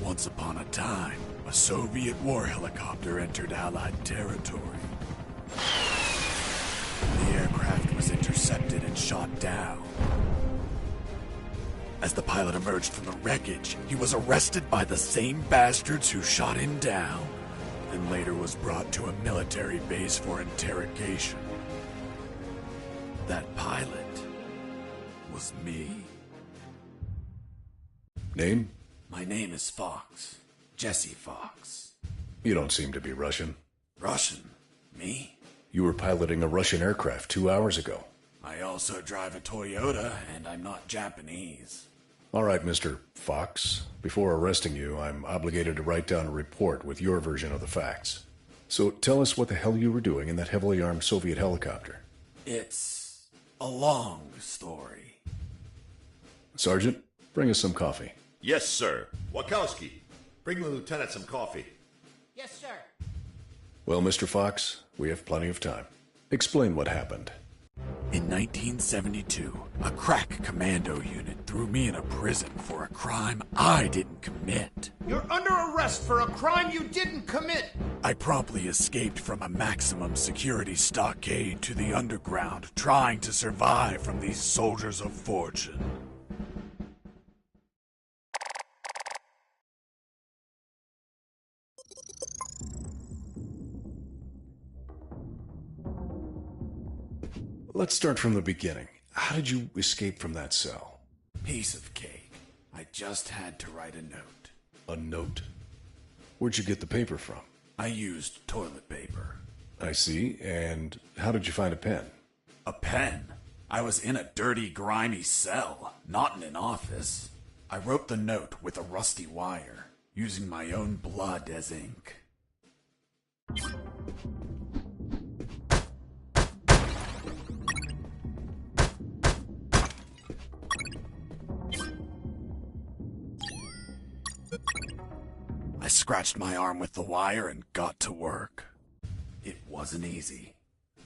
Once upon a time, a Soviet war helicopter entered Allied territory. The aircraft was intercepted and shot down. As the pilot emerged from the wreckage, he was arrested by the same bastards who shot him down, and later was brought to a military base for interrogation. That pilot was me. Name? My name is Fox. Jesse Fox. You don't seem to be Russian. Russian? Me? You were piloting a Russian aircraft 2 hours ago. I also drive a Toyota, and I'm not Japanese. All right, Mr. Fox. Before arresting you, I'm obligated to write down a report with your version of the facts. So tell us what the hell you were doing in that heavily armed Soviet helicopter. It's a long story. Sergeant, bring us some coffee. Yes, sir. Wachowski, bring the lieutenant some coffee. Yes, sir. Well, Mr. Fox, we have plenty of time. Explain what happened. In 1972, a crack commando unit threw me in a prison for a crime I didn't commit. You're under arrest for a crime you didn't commit. I promptly escaped from a maximum security stockade to the underground, trying to survive from these soldiers of fortune. Let's start from the beginning. How did you escape from that cell? Piece of cake. I just had to write a note. A note? Where'd you get the paper from? I used toilet paper. I see. And how did you find a pen? A pen? I was in a dirty, grimy cell, not in an office. I wrote the note with a rusty wire, using my own blood as ink. I scratched my arm with the wire and got to work. It wasn't easy.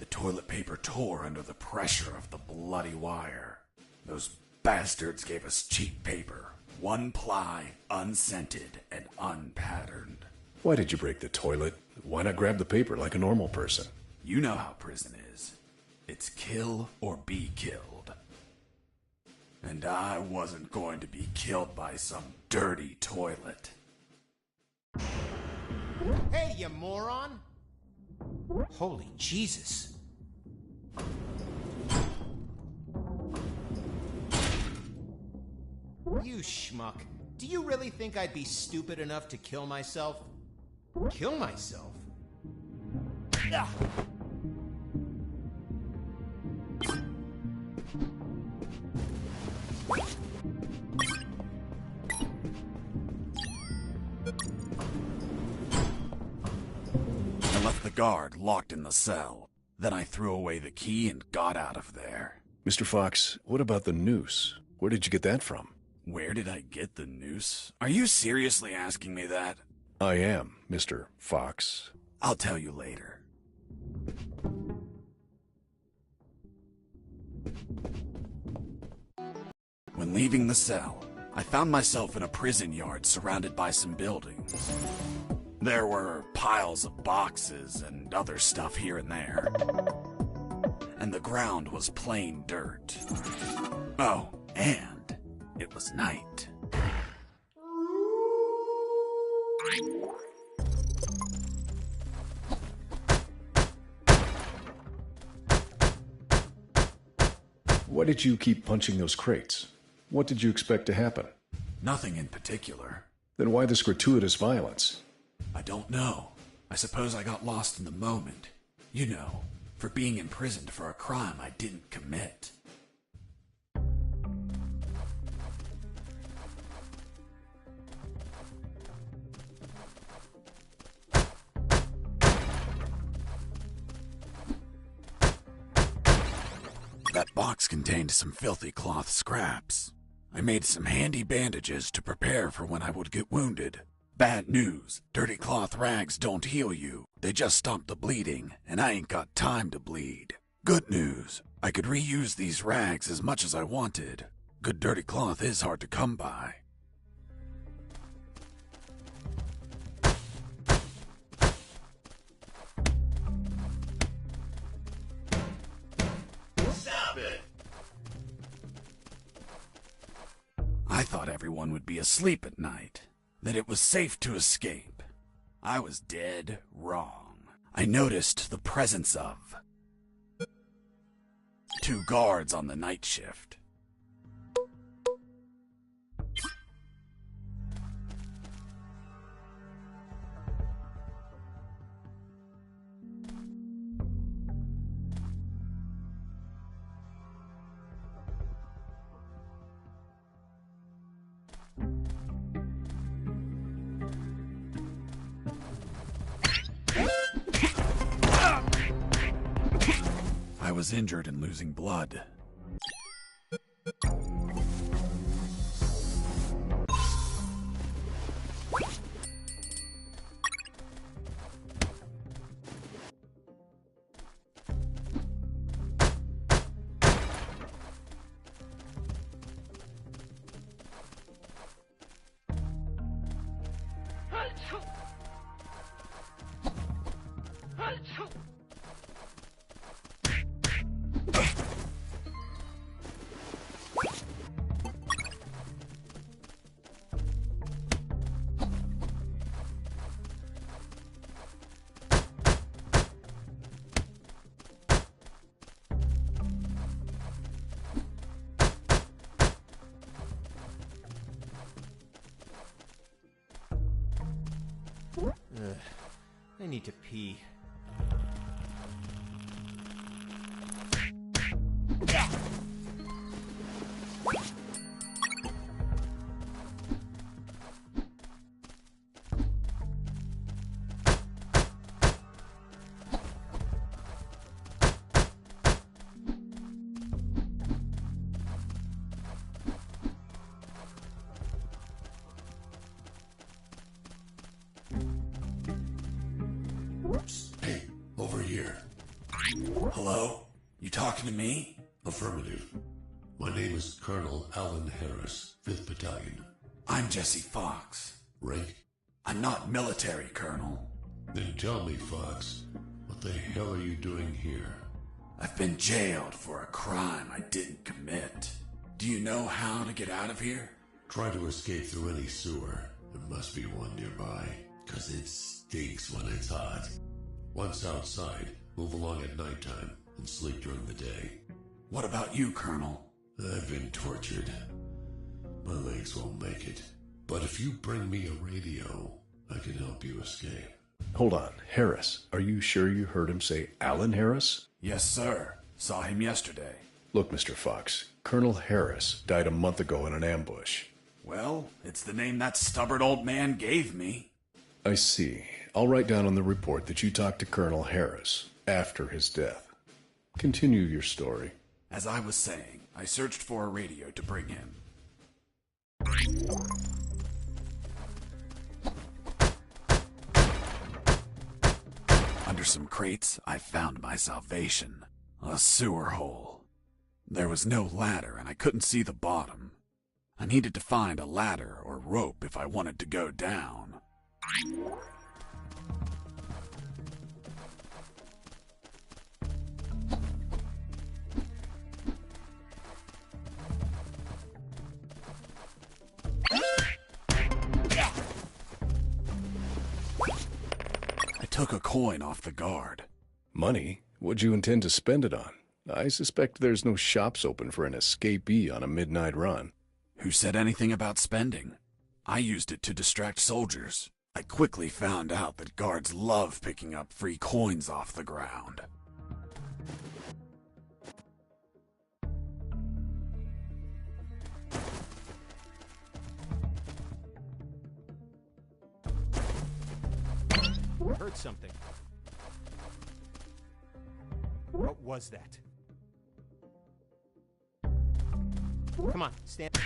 The toilet paper tore under the pressure of the bloody wire. Those bastards gave us cheap paper, one ply, unscented, and unpatterned. Why did you break the toilet? Why not grab the paper like a normal person? You know how prison is. It's kill or be killed. And I wasn't going to be killed by some dirty toilet. Hey, you moron! Holy Jesus. You schmuck. Do you really think I'd be stupid enough to kill myself? Kill myself? Ugh. I left the guard locked in the cell. Then I threw away the key and got out of there. Mr. Fox, what about the noose? Where did you get that from? Where did I get the noose? Are you seriously asking me that? I am, Mr. Fox. I'll tell you later. When leaving the cell, I found myself in a prison yard surrounded by some buildings. There were piles of boxes and other stuff here and there. And the ground was plain dirt. Oh, and it was night. Why did you keep punching those crates? What did you expect to happen? Nothing in particular. Then why this gratuitous violence? I don't know. I suppose I got lost in the moment. You know, for being imprisoned for a crime I didn't commit. That box contained some filthy cloth scraps. I made some handy bandages to prepare for when I would get wounded. Bad news, dirty cloth rags don't heal you. They just stop the bleeding, and I ain't got time to bleed. Good news, I could reuse these rags as much as I wanted. Good dirty cloth is hard to come by. Stop it! I thought everyone would be asleep at night, that it was safe to escape. I was dead wrong. I noticed the presence of 2 guards on the night shift. I was injured and losing blood. I need to pee. Hey, over here. Hello? You talking to me? Affirmative. My name is Colonel Alan Harris, 5th Battalion. I'm Jesse Fox. Rank? I'm not military, Colonel. Then tell me, Fox, what the hell are you doing here? I've been jailed for a crime I didn't commit. Do you know how to get out of here? Try to escape through any sewer. There must be one nearby, 'cause it stinks when it's hot. Once outside, move along at nighttime and sleep during the day. What about you, Colonel? I've been tortured. My legs won't make it. But if you bring me a radio, I can help you escape. Hold on, Harris. Are you sure you heard him say Alan Harris? Yes, sir. Saw him yesterday. Look, Mr. Fox, Colonel Harris died a month ago in an ambush. Well, it's the name that stubborn old man gave me. I see. I'll write down on the report that you talked to Colonel Harris after his death. Continue your story. As I was saying, I searched for a radio to bring him. Under some crates, I found my salvation. A sewer hole. There was no ladder, and I couldn't see the bottom. I needed to find a ladder or rope if I wanted to go down. I took a coin off the guard. Money? What'd you intend to spend it on? I suspect there's no shops open for an escapee on a midnight run. Who said anything about spending? I used it to distract soldiers. I quickly found out that guards love picking up free coins off the ground. I heard something. What was that? Come on, stand.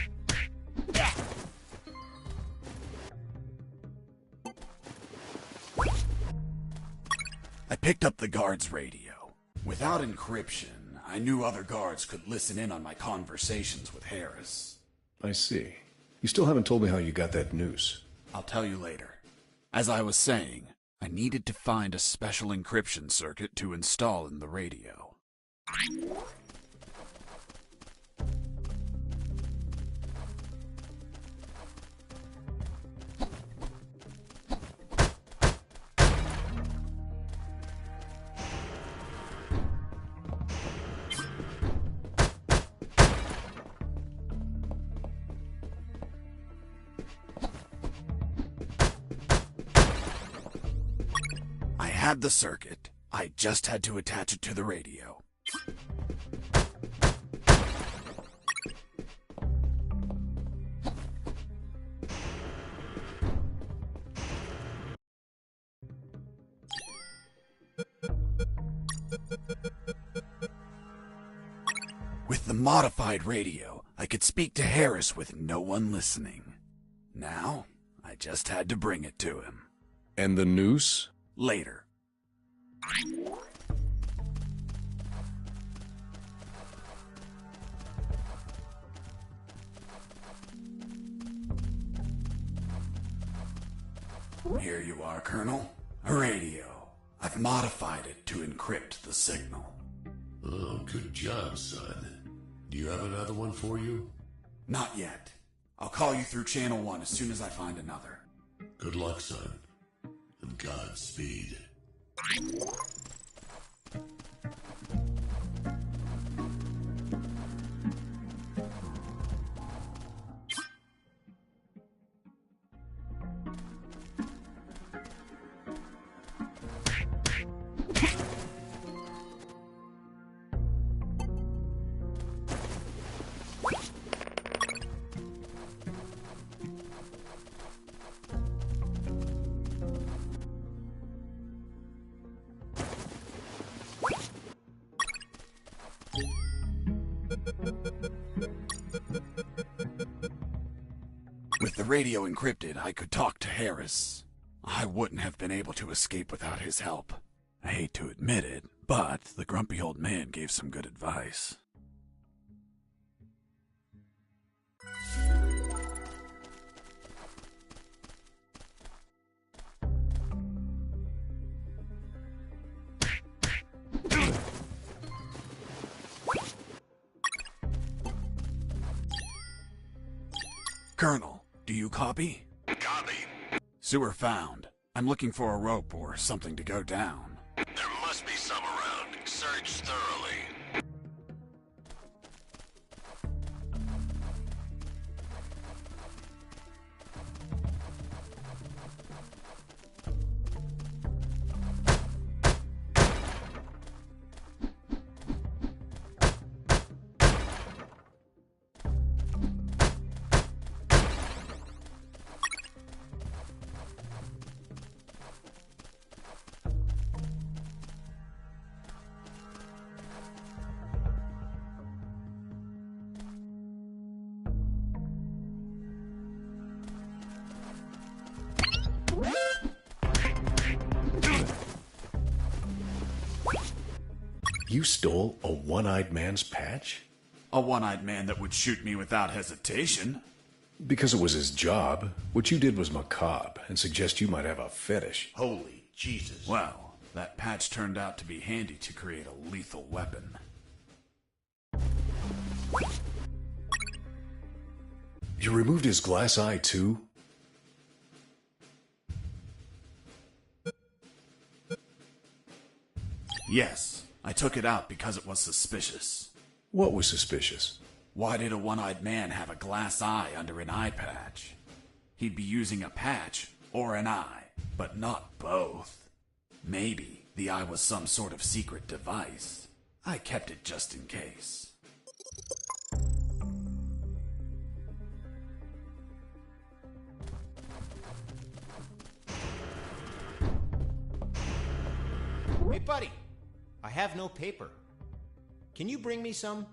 I picked up the guard's radio. Without encryption, I knew other guards could listen in on my conversations with Harris. I see. You still haven't told me how you got that noose. I'll tell you later. As I was saying, I needed to find a special encryption circuit to install in the radio. I had the circuit. I just had to attach it to the radio. With the modified radio, I could speak to Harris with no one listening. Now, I just had to bring it to him. And the noose? Later. Here you are, Colonel. A radio. I've modified it to encrypt the signal. Oh, good job, son. Do you have another one for you? Not yet. I'll call you through Channel 1 as soon as I find another. Good luck, son. And Godspeed. With the radio encrypted, I could talk to Harris. I wouldn't have been able to escape without his help. I hate to admit it, but the grumpy old man gave some good advice. Colonel, do you copy? Copy. Sewer found. I'm looking for a rope or something to go down. There must be some around. Search thoroughly. You stole a one-eyed man's patch? A one-eyed man that would shoot me without hesitation. Because it was his job. What you did was macabre and suggest you might have a fetish. Holy Jesus. Well, that patch turned out to be handy to create a lethal weapon. You removed his glass eye too? Yes, I took it out because it was suspicious. What was suspicious? Why did a one-eyed man have a glass eye under an eye patch? He'd be using a patch or an eye, but not both. Maybe the eye was some sort of secret device. I kept it just in case. Hey, buddy. I have no paper. Can you bring me some?